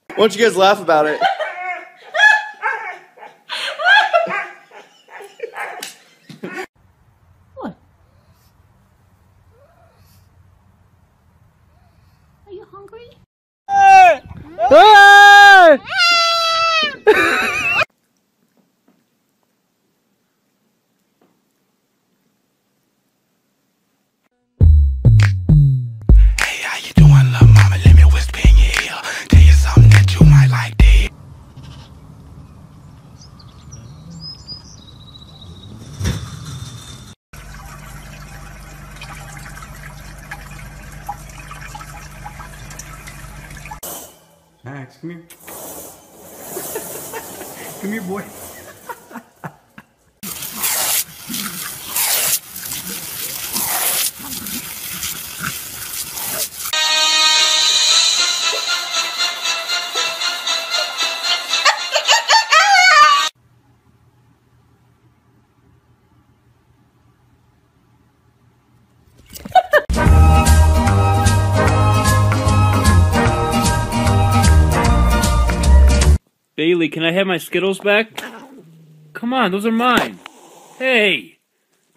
Why don't you guys laugh about it? What? Are you hungry? Hey! Max, come here. Come here, boy. Bailey, can I have my Skittles back? Come on, those are mine. Hey,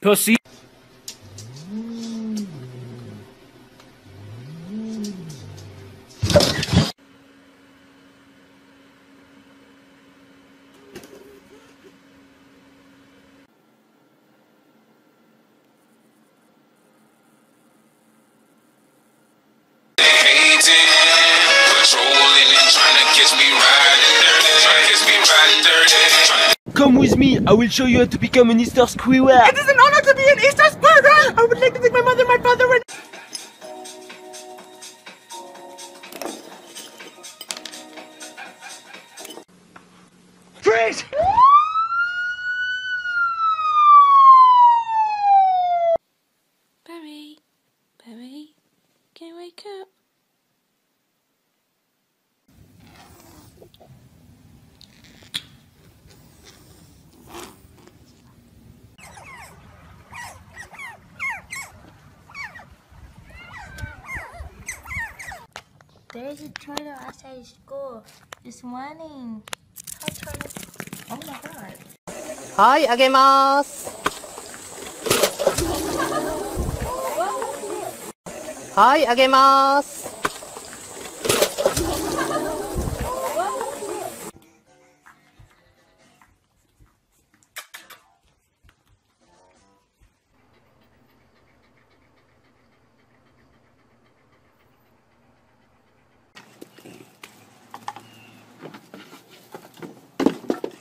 pussy. Come with me, I will show you how to become an Easter squirrel. It is an honor to be an Easter squirrel! I would like to thank my mother, my father, and... Freeze! Barry, Barry, can you wake up? There's a turtle outside school this morning. Hi, turtle. Oh my god. Hi, agemasu. Hi, agemasu.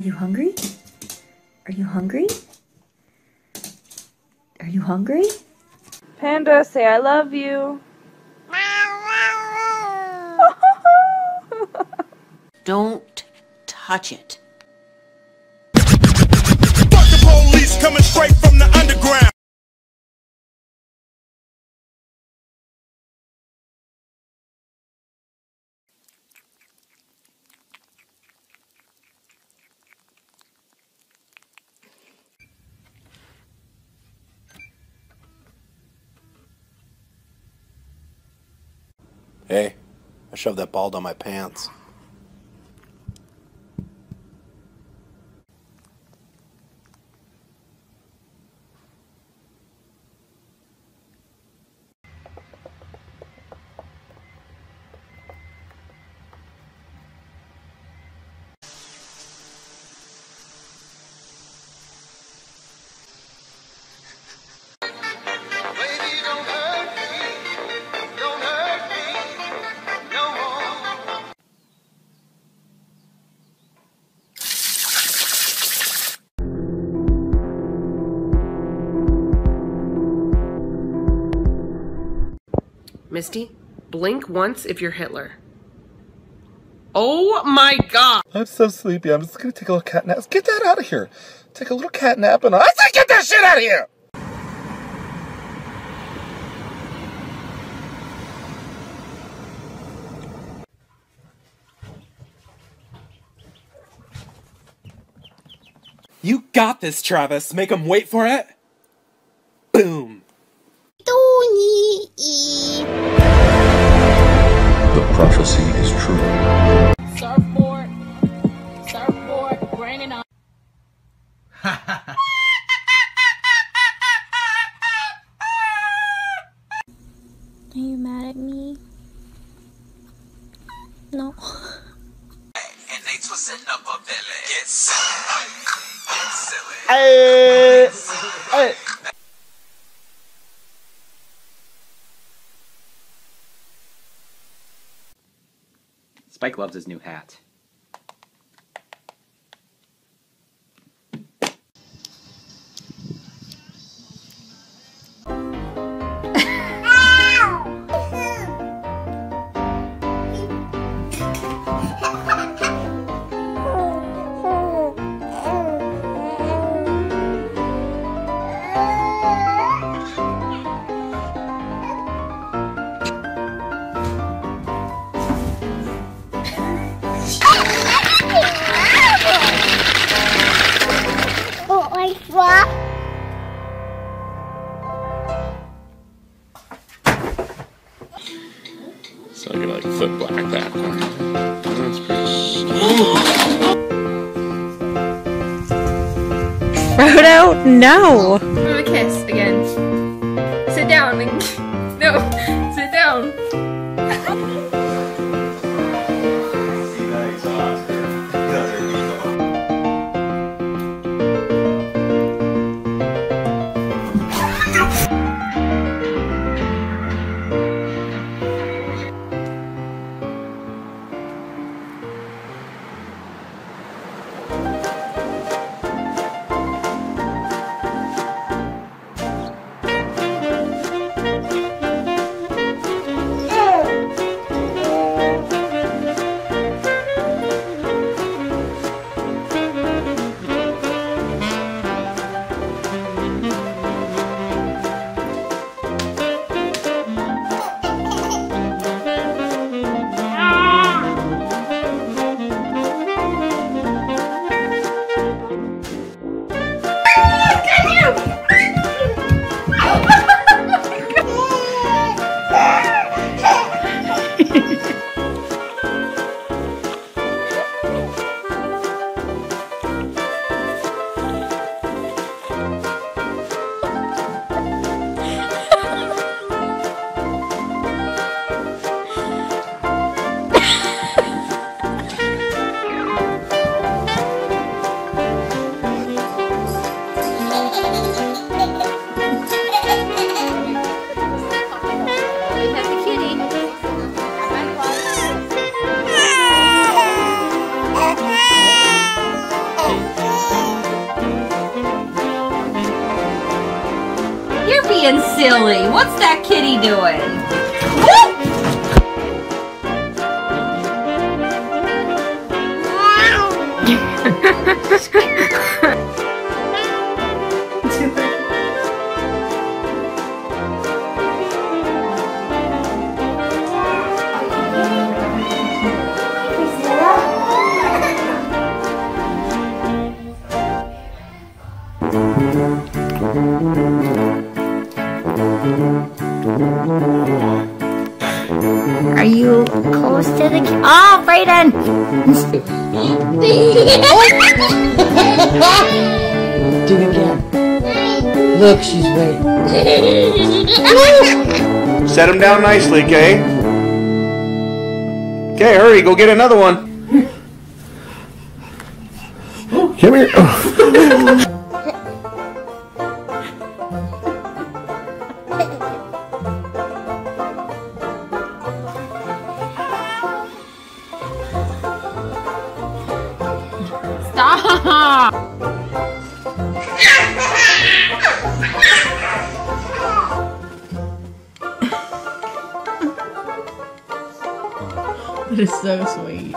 Are you hungry? Are you hungry? Are you hungry? Panda, say I love you. Don't touch it. Fuck the police coming straight from the underground. Hey, I shoved that ball down my pants. Misty, blink once if you're Hitler. Oh my god! I'm so sleepy. I'm just gonna take a little cat nap. Let's get that out of here. Take a little cat nap and I say get that shit out of here! You got this, Travis. Make him wait for it. Boom. The prophecy is true. So Are you mad at me? No. And they twisting up a belly. Get silly. Get silly. Hey. Spike loves his new hat. So you're like foot black that. That's pretty. Frodo, no. Give a kiss again. Sit down. No, sit down. You're being silly. What's that kitty doing? Are you close to the Oh, Brayden! Do it again. Look, she's waiting. Set him down nicely, Kay. Okay, hurry, go get another one. Come here. Stop! That is so sweet.